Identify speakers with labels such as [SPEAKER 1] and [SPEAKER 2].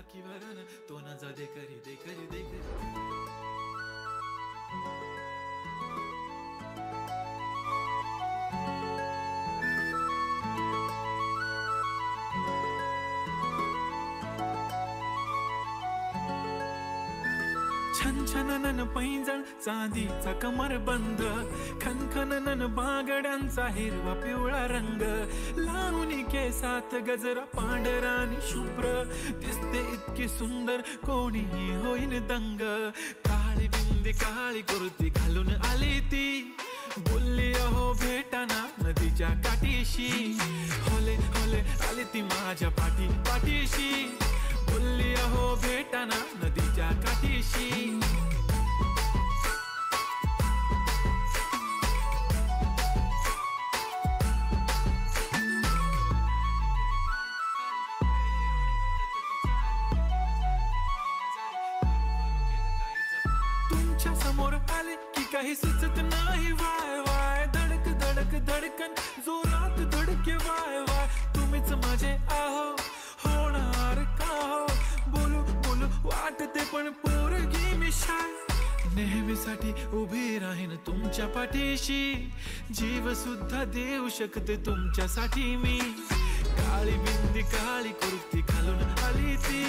[SPEAKER 1] बाकी वरन तो ना जा दे करी दे करी दे करी छनछनन पैंजण चांदीचा कमरबंद खनखनन बांगड्यांचा हिरवा पिवळा रंग लावणी केसात गजरा पांढरा आणि शुभ्र दिसते इतकी सुंदर कोणीही होईन दंग काळी बिंदी काळी कुर्ती घालून आली ती बोलली अहो भेटाना नदीच्या काठीशी होले होले आली ती माझ्या पाठीशी बोलली अहो भेटाना नदीच्या काठीशी तुमच्या समोर आले की काही सुचत नाही वाय वाय धडक धडक धडकन जोरात धडके वाय वाय तुम्हीच माझे आहो होणार का हो बोलू बोलू वाटते पण पोरगी मी शाय नेहमीसाठी उभी राहीन तुमच्या पाठीशी जीव सुद्धा देऊ शकते तुमच्यासाठी मी काळी बिंदी काळी कुर्ती घालून आली ती